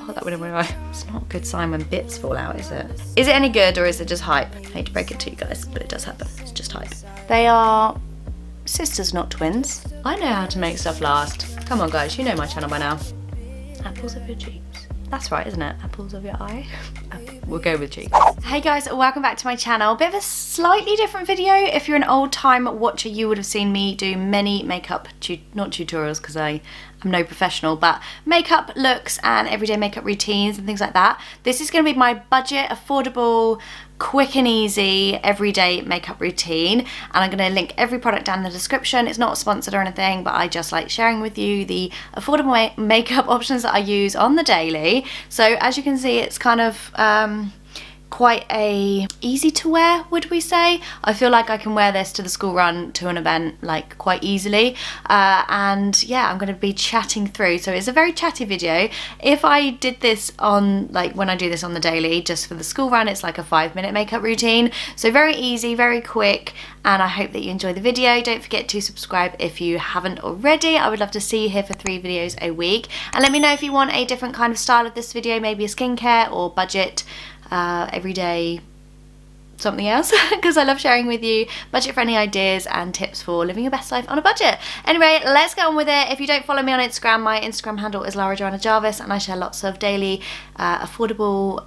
Oh, that went in my eye. It's not a good sign when bits fall out, is it? Is it any good or is it just hype? I hate to break it to you guys, but it does happen. It's just hype. They are sisters, not twins. I know how to make stuff last. Come on guys, you know my channel by now. Apples of your cheeks. That's right, isn't it? Apples of your eye? We'll go with cheeks. Hey guys, welcome back to my channel. Bit of a slightly different video. If you're an old time watcher, you would have seen me do many makeup, not tutorials because I am no professional, but makeup looks and everyday makeup routines and things like that. This is going to be my budget, affordable, quick and easy everyday makeup routine, and I'm going to link every product down in the description. It's not sponsored or anything, but I just like sharing with you the affordable makeup options that I use on the daily. So as you can see, it's kind of quite a easy to wear, would we say. I feel like I can wear this to the school run, to an event, like quite easily, and yeah, I'm going to be chatting through, so it's a very chatty video. If I did this on, like when I do this on the daily just for the school run, it's like a 5-minute makeup routine, so very easy, very quick, and I hope that you enjoy the video. Don't forget to subscribe if you haven't already. I would love to see you here for 3 videos a week, and let me know if you want a different kind of style of this video, maybe a skincare or budget, everyday something else, because I love sharing with you budget friendly ideas and tips for living your best life on a budget. Anyway, let's get on with it. If you don't follow me on Instagram, my Instagram handle is Lara Joanna Jarvis, and I share lots of daily affordable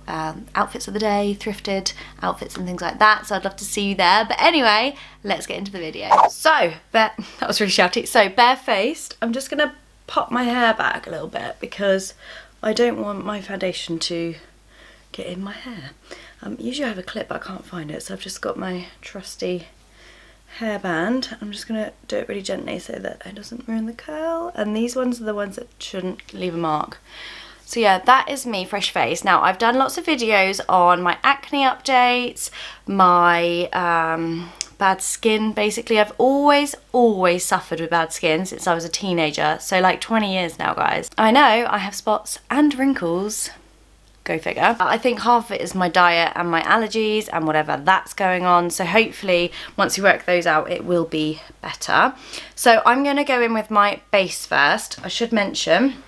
outfits of the day, thrifted outfits and things like that, so I'd love to see you there. But anyway, let's get into the video. So, that was really shouty. So, barefaced, I'm just gonna pop my hair back a little bit because I don't want my foundation to get in my hair. Usually I have a clip, but I can't find it, so I've just got my trusty hairband. I'm just gonna do it really gently so that it doesn't ruin the curl, and these ones are the ones that shouldn't leave a mark. So yeah, that is me, fresh face. Now, I've done lots of videos on my acne updates, my bad skin. Basically, I've always suffered with bad skin since I was a teenager, so like 20 years now, guys. I know I have spots and wrinkles. Go figure. I think half of it is my diet and my allergies and whatever that's going on, so hopefully once we work those out it will be better. So I'm going to go in with my base first. I should mention,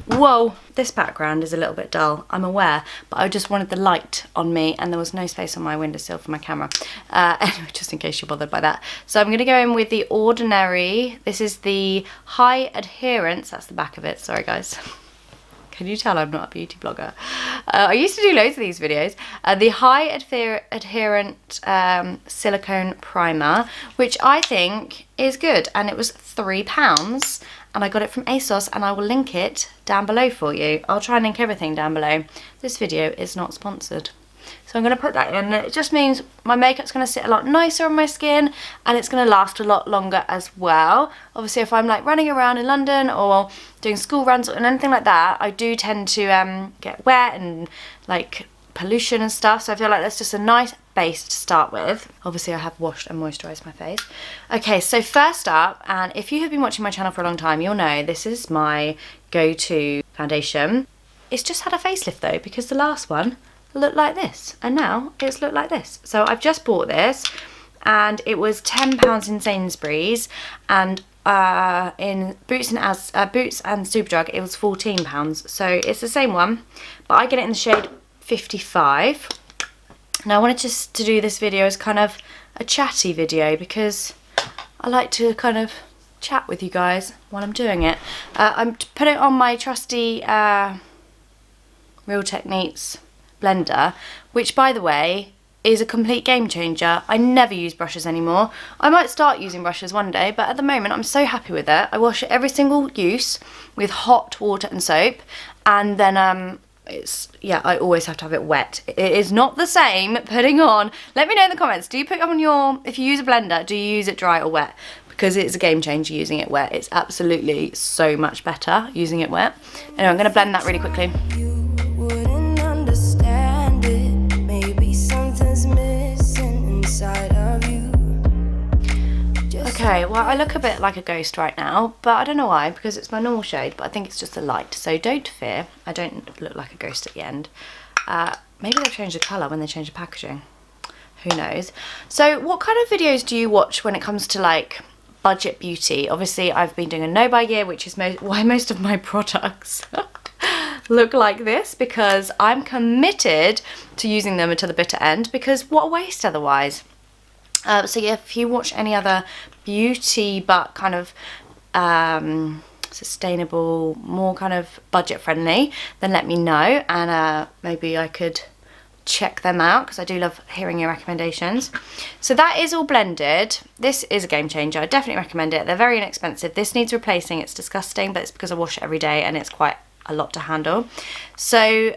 whoa, this background is a little bit dull, I'm aware, but I just wanted the light on me and there was no space on my windowsill for my camera. Anyway, just in case you're bothered by that. So I'm going to go in with the Ordinary. This is the High Adherence, that's the back of it, sorry guys. Can you tell I'm not a beauty blogger? I used to do loads of these videos. The High Adherent Silicone Primer, which I think is good, and it was £3, and I got it from ASOS, and I will link it down below for you. I'll try and link everything down below. This video is not sponsored. So I'm going to put that in. It just means my makeup's going to sit a lot nicer on my skin, and it's going to last a lot longer as well. Obviously, if I'm like running around in London or doing school runs and anything like that, I do tend to get wet and like pollution and stuff. So I feel like that's just a nice base to start with. Obviously, I have washed and moisturised my face. Okay, so first up, and if you have been watching my channel for a long time, you'll know this is my go-to foundation. It's just had a facelift though, because the last one looked like this, and now it's looked like this. So I've just bought this, and it was £10 in Sainsbury's, and in Boots and Superdrug it was £14. So it's the same one, but I get it in the shade 55. Now I wanted just to do this video as kind of a chatty video because I like to kind of chat with you guys while I'm doing it. I'm putting it on my trusty Real Techniques blender, which by the way is a complete game changer. I never use brushes anymore. I might start using brushes one day, but at the moment I'm so happy with it. I wash it every single use with hot water and soap, and then it's, yeah, I always have to have it wet. It is not the same putting on, let me know in the comments, do you put on your, if you use a blender, do you use it dry or wet? Because it's a game changer using it wet. It's absolutely so much better using it wet. Anyway, I'm going to blend that really quickly. Okay, well I look a bit like a ghost right now, but I don't know why, because it's my normal shade, but I think it's just the light, so don't fear, I don't look like a ghost at the end. Maybe they've changed the colour when they changed the packaging, who knows. So what kind of videos do you watch when it comes to like budget beauty? Obviously I've been doing a no buy year, which is why most of my products look like this, because I'm committed to using them until the bitter end, because what a waste otherwise. So yeah, if you watch any other beauty but kind of sustainable, more kind of budget friendly, then let me know, and maybe I could check them out, because I do love hearing your recommendations. So that is all blended. This is a game changer. I definitely recommend it. They're very inexpensive. This needs replacing. It's disgusting, but it's because I wash it every day and it's quite a lot to handle. So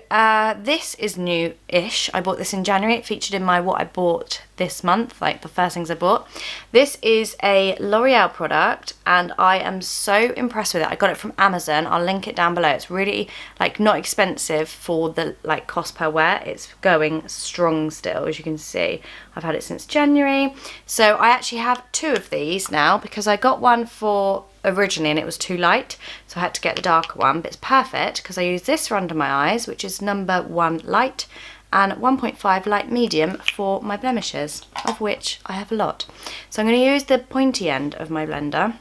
this is new-ish. I bought this in January. It featured in my what I bought this month, like the first things I bought. This is a L'Oreal product and I am so impressed with it. I got it from Amazon. I'll link it down below. It's really like not expensive for the like cost per wear. It's going strong still, as you can see. I've had it since January. So I actually have 2 of these now, because I got one for originally and it was too light, so I had to get the darker one, but it's perfect because I use this for under my eyes, which is number 1 light, and 1.5 light medium for my blemishes, of which I have a lot. So I'm going to use the pointy end of my blender,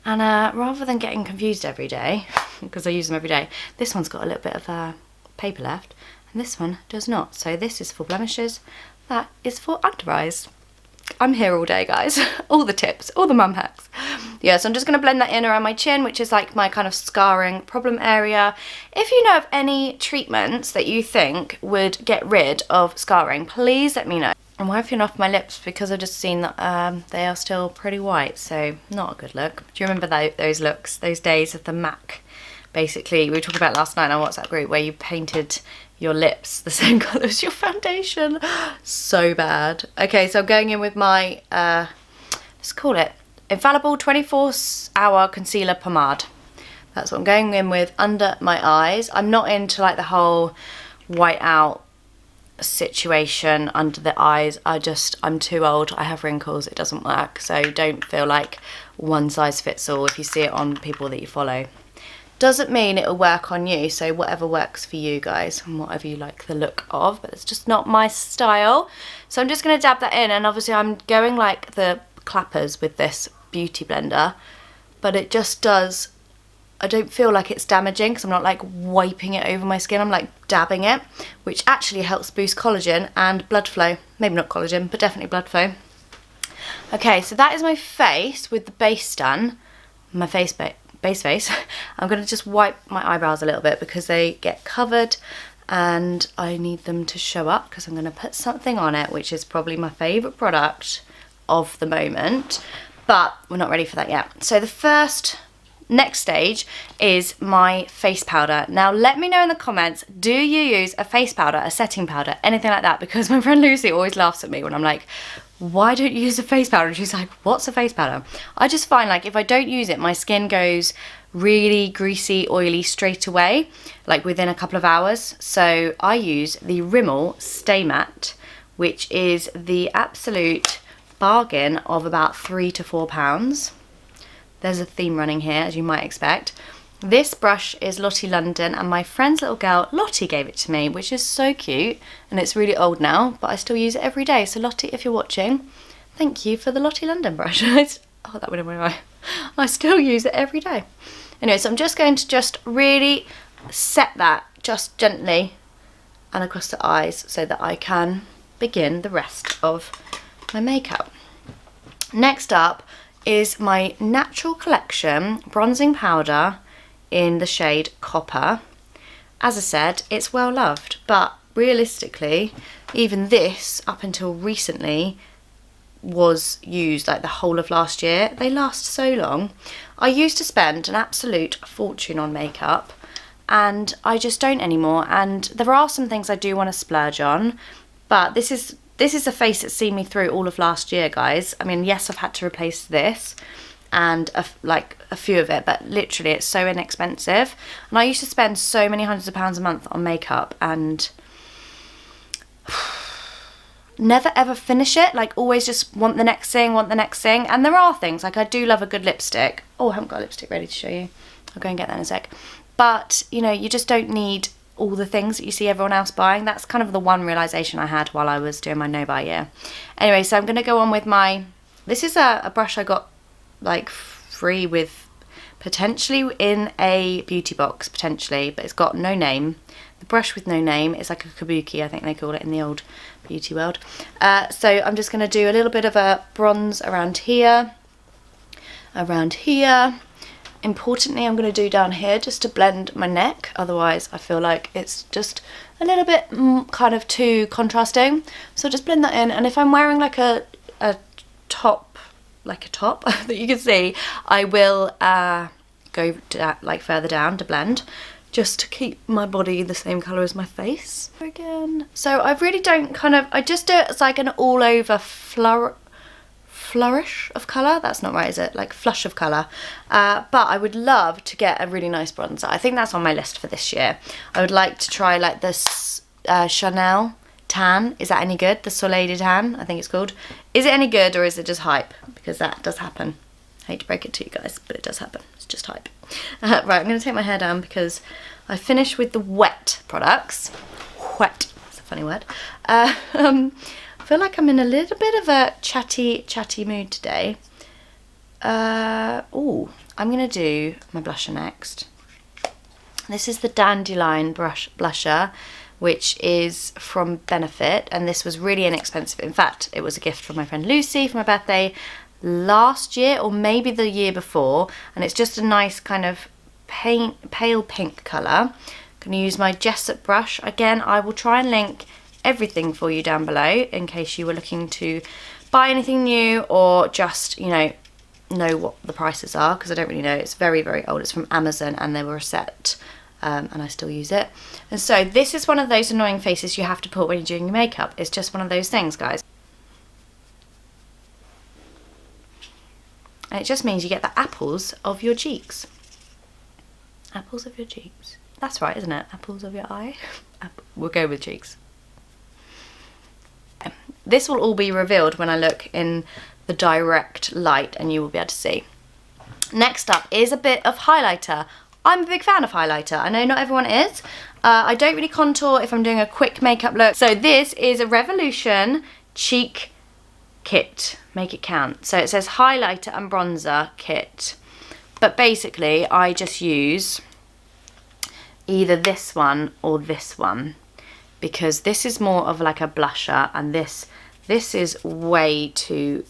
and rather than getting confused every day, because I use them every day, this one's got a little bit of paper left and this one does not. So this is for blemishes, that is for under eyes. I'm here all day, guys. All the tips, all the mum hacks. Yeah, so I'm just going to blend that in around my chin, which is like my kind of scarring problem area. If you know of any treatments that you think would get rid of scarring, please let me know. I'm wiping off my lips because I've just seen that they are still pretty white, so not a good look. Do you remember those looks, those days of the MAC? Basically, we were talking about last night on our WhatsApp group where you painted your lips the same colour as your foundation. So bad. Okay, so I'm going in with my, let's call it Infallible 24-hour concealer pomade. That's what I'm going in with under my eyes. I'm not into like the whole white out situation under the eyes. I'm too old. I have wrinkles. It doesn't work. So don't feel like one size fits all if you see it on people that you follow. Doesn't mean it'll work on you, so whatever works for you guys and whatever you like the look of, but it's just not my style. So I'm just going to dab that in, and obviously I'm going like the clappers with this beauty blender, but it just does, I don't feel like it's damaging because I'm not like wiping it over my skin, I'm like dabbing it, which actually helps boost collagen and blood flow. Maybe not collagen, but definitely blood flow. Okay, so that is my face with the base done, my base face. I'm going to just wipe my eyebrows a little bit because they get covered and I need them to show up, because I'm going to put something on it which is probably my favourite product of the moment, but we're not ready for that yet. So the next stage is my face powder. Now let me know in the comments, do you use a face powder, a setting powder, anything like that? Because my friend Lucy always laughs at me when I'm like, why don't you use a face powder? And she's like, what's a face powder? I just find like if I don't use it, my skin goes really greasy, oily straight away, like within a couple of hours. So I use the Rimmel Stay Matte, which is the absolute bargain of about £3 to £4. There's a theme running here, as you might expect. This brush is Lottie London, and my friend's little girl Lottie gave it to me, which is so cute, and it's really old now, but I still use it every day. So Lottie, if you're watching, thank you for the Lottie London brush. Oh, that went in my eye. I still use it every day. Anyway, so I'm just going to really set that just gently and across the eyes so that I can begin the rest of my makeup. Next up is my Natural Collection bronzing powder in the shade Copper. As I said, it's well loved, but realistically, even this, up until recently, was used like the whole of last year. They last so long. I used to spend an absolute fortune on makeup, and I just don't anymore. And there are some things I do want to splurge on, but this is a face that's seen me through all of last year, guys. I mean, yes, I've had to replace this and a few of it, but literally it's so inexpensive. And I used to spend so many hundreds of pounds a month on makeup and never ever finish it. Like always just want the next thing. And there are things, like I do love a good lipstick. Oh, I haven't got a lipstick ready to show you. I'll go and get that in a sec. But, you know, you just don't need all the things that you see everyone else buying. That's kind of the one realisation I had while I was doing my no-buy year. Anyway, so I'm going to go on with this is a brush I got like free with potentially in a beauty box, potentially, but it's got no name. The brush with no name is like a kabuki, I think they call it in the old beauty world. So I'm just going to do a little bit of a bronze around here. Importantly, I'm going to do down here just to blend my neck, otherwise I feel like it's just a little bit kind of too contrasting. So just blend that in, and if I'm wearing like a top that you can see, I will go like further down to blend, just to keep my body the same colour as my face again. So I really don't I just do it as like an all over flourish of colour. That's not right, is it? Like flush of colour. But I would love to get a really nice bronzer. I think that's on my list for this year. I would like to try like this Chanel tan. Is that any good? The Soleil de Tan, I think it's called. Is it any good, or is it just hype? Because that does happen. I hate to break it to you guys, but it does happen. It's just hype. Right, I'm going to take my hair down because I finished with the wet products. Wet, that's a funny word. I feel like I'm in a little bit of a chatty mood today. Oh, I'm going to do my blusher next. This is the Dandelion blusher, which is from Benefit, and this was really inexpensive. In fact, it was a gift from my friend Lucy for my birthday last year, or maybe the year before, and it's just a nice kind of pale pink colour. I'm going to use my Jessup brush. Again, I will try and link everything for you down below in case you were looking to buy anything new, or just, you know what the prices are, because I don't really know. It's very, very old. It's from Amazon, and they were a set, and I still use it. And so this is one of those annoying faces you have to put when you're doing your makeup. It's just one of those things, guys. And it just means you get the apples of your cheeks. Apples of your cheeks. That's right, isn't it? Apples of your eye. We'll go with cheeks. This will all be revealed when I look in the direct light, and you will be able to see. Next up is a bit of highlighter. I'm a big fan of highlighter. I know not everyone is. I don't really contour if I'm doing a quick makeup look. So this is a Revolution Cheek Kit. Make it count. So it says highlighter and bronzer kit. But basically I just use either this one or this one, because this is more of like a blusher, and this is way too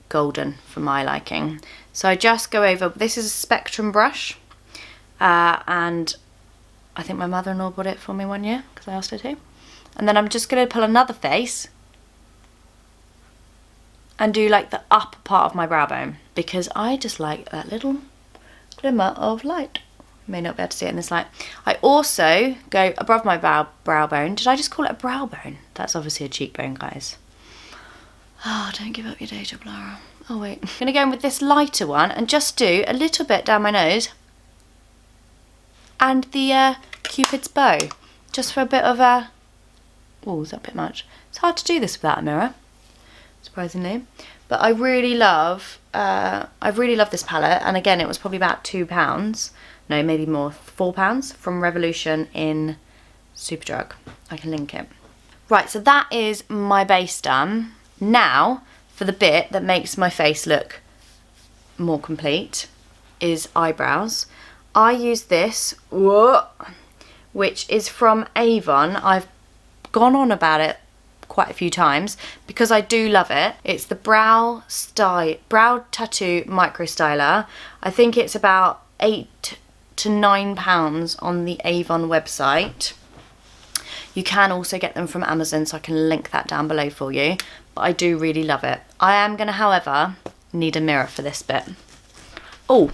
golden for my liking. So I just go over, this is a Spectrum brush, and I think my mother-in-law bought it for me one year because I asked her to. And then I'm just going to pull another face and do like the upper part of my brow bone, because I just like that little glimmer of light. You may not be able to see it in this light. I also go above my brow bone. Did I just call it a brow bone? That's obviously a cheekbone, guys. Oh, don't give up your day job, Lara. Oh wait, I'm going to go in with this lighter one and just do a little bit down my nose and the Cupid's bow, just for a bit of a... Oh, is that a bit much? It's hard to do this without a mirror, surprisingly. But I really love this palette, and again, it was probably about £2. No, maybe more, £4 from Revolution in Superdrug. I can link it. Right, so that is my base done. Now, for the bit that makes my face look more complete, is eyebrows. I use this, which is from Avon. I've gone on about it quite a few times because I do love it. It's the Brow Tattoo Micro Styler. I think it's about £8 to £9 on the Avon website. You can also get them from Amazon, so I can link that down below for you. But I do really love it. I am going to, however, need a mirror for this bit. Oh,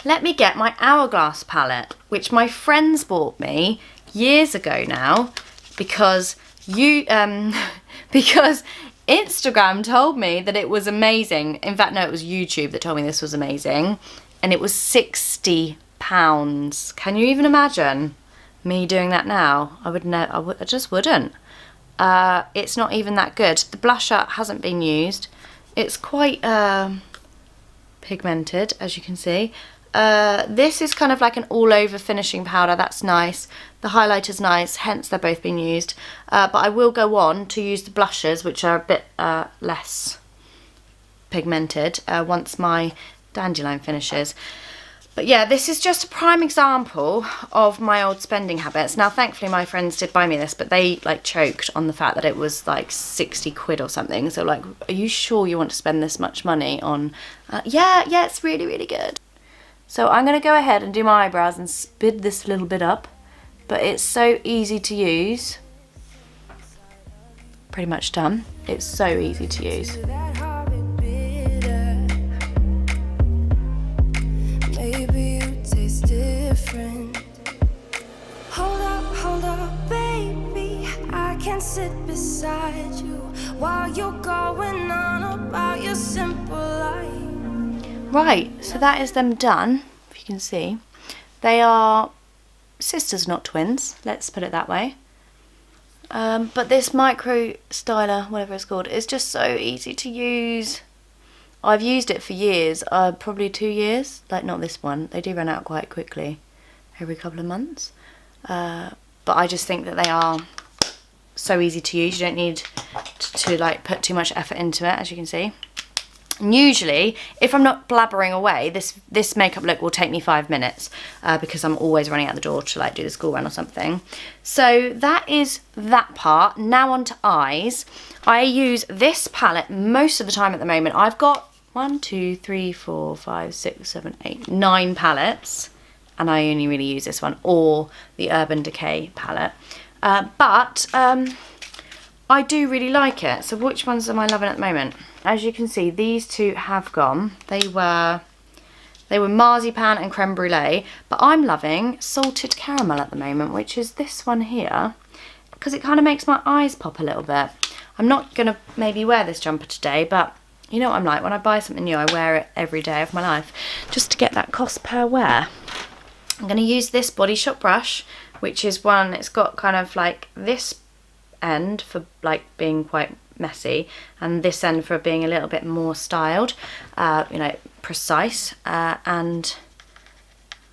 let me get my Hourglass palette, which my friends bought me years ago now, because because Instagram told me that it was amazing. In fact, no, it was YouTube that told me this was amazing, and it was £60. Can you even imagine me doing that now? I just wouldn't. It's not even that good. The blusher hasn't been used. It's quite pigmented, as you can see. This is kind of like an all-over finishing powder. That's nice. The highlighter's nice, hence they're both being used. But I will go on to use the blushes, which are a bit less pigmented, once my dandelion finishes. But yeah, this is just a prime example of my old spending habits. Now, thankfully, my friends did buy me this, but they like choked on the fact that it was like 60 quid or something. So like, are you sure you want to spend this much money on? Yeah, it's really, really good. So I'm going to go ahead and do my eyebrows and speed this a little bit up. But it's so easy to use. Pretty much done. It's so easy to use. Hold up, baby. I can sit beside you while you're going on about your simple life. Right, so that is them done, if you can see. They are sisters, not twins, let's put it that way. But this micro styler, whatever it's called, is just so easy to use. I've used it for years, probably 2 years. Like, not this one, they do run out quite quickly, every couple of months. But I just think that they are so easy to use. You don't need to like put too much effort into it, as you can see. And usually, if I'm not blabbering away, this makeup look will take me 5 minutes because I'm always running out the door to like do the school run or something. So that is that part. Now on to eyes. I use this palette most of the time at the moment. I've got 1, 2, 3, 4, 5, 6, 7, 8, 9 palettes. And I only really use this one or the Urban Decay palette. But I do really like it. So which ones am I loving at the moment? As you can see, these two have gone. They were marzipan and creme brulee, but I'm loving salted caramel at the moment, which is this one here, because it kind of makes my eyes pop a little bit. I'm not gonna maybe wear this jumper today, but you know what I'm like, when I buy something new, I wear it every day of my life, just to get that cost per wear. I'm going to use this Body Shop brush, which is one, it's got kind of like this end for like being quite messy and this end for being a little bit more styled, you know, precise. And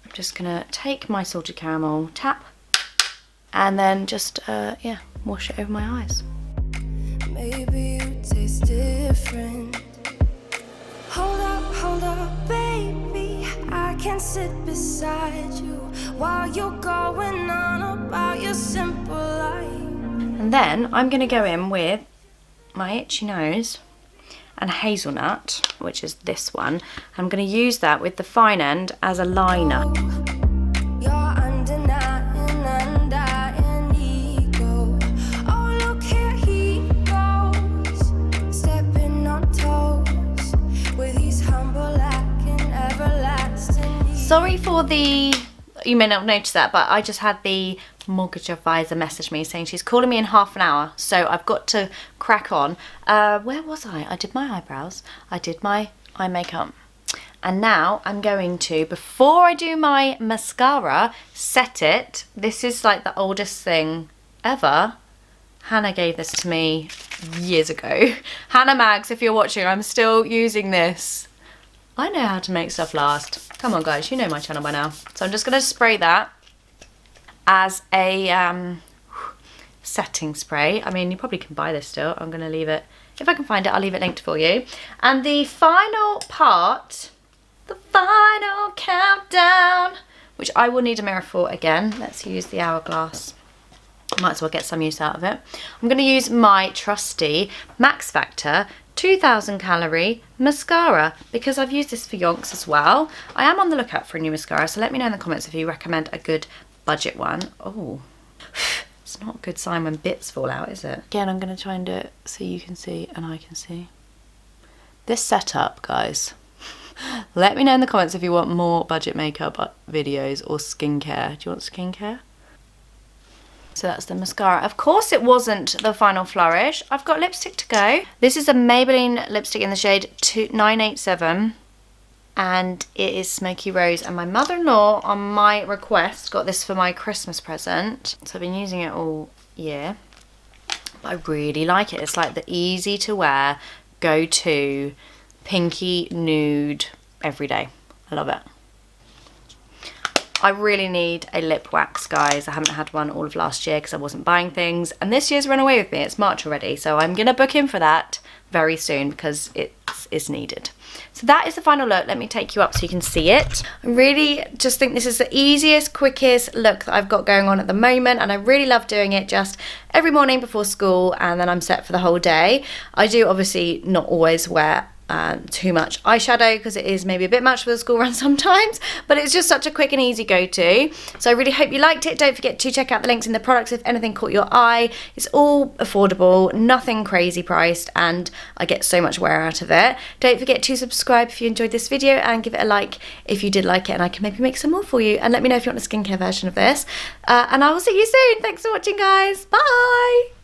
I'm just going to take my salted caramel, tap, and then just, yeah, wash it over my eyes. Maybe you taste different. Hold up, baby. I can sit beside you while you're going on about your simple life. And then I'm going to go in with my itchy nose and hazelnut, which is this one. I'm going to use that with the fine end as a liner. Sorry for the, you may not notice that, but I just had the mortgage advisor message me saying she's calling me in half an hour, so I've got to crack on. Where was I? I did my eyebrows, I did my eye makeup, and now I'm going to, before I do my mascara, set it. This is like the oldest thing ever. Hannah gave this to me years ago. Hannah Mags, if you're watching, I'm still using this. I know how to make stuff last. Come on guys, you know my channel by now. So I'm just going to spray that as a setting spray. I mean, you probably can buy this still. I'm going to leave it, if I can find it, I'll leave it linked for you. And the final part, the final countdown, which I will need a mirror for again. Let's use the Hourglass. Might as well get some use out of it. I'm going to use my trusty Max Factor 2000 calorie mascara because I've used this for yonks as well. I am on the lookout for a new mascara, so let me know in the comments if you recommend a good budget one. Oh, it's not a good sign when bits fall out, is it? Again, I'm going to try and do it so you can see and I can see. This setup, guys. Let me know in the comments if you want more budget makeup videos or skincare. Do you want skincare? So that's the mascara. Of course it wasn't the final flourish. I've got lipstick to go. This is a Maybelline lipstick in the shade 987. And it is Smoky Rose. And my mother-in-law, on my request, got this for my Christmas present. So I've been using it all year. But I really like it. It's like the easy to wear, go-to, pinky nude, everyday. I love it. I really need a lip wax, guys. I haven't had one all of last year because I wasn't buying things. And this year's run away with me. It's March already. So I'm going to book in for that very soon because it's needed. So that is the final look. Let me take you up so you can see it. I really just think this is the easiest, quickest look that I've got going on at the moment, and I really love doing it just every morning before school, and then I'm set for the whole day. I do obviously not always wear too much eyeshadow because it is maybe a bit much for the school run sometimes, but it's just such a quick and easy go-to. So I really hope you liked it. Don't forget to check out the links in the products if anything caught your eye. It's all affordable, nothing crazy priced, and I get so much wear out of it. Don't forget to subscribe if you enjoyed this video, and give it a like if you did like it, and I can maybe make some more for you. And let me know if you want a skincare version of this, and I will see you soon. Thanks for watching, guys. Bye.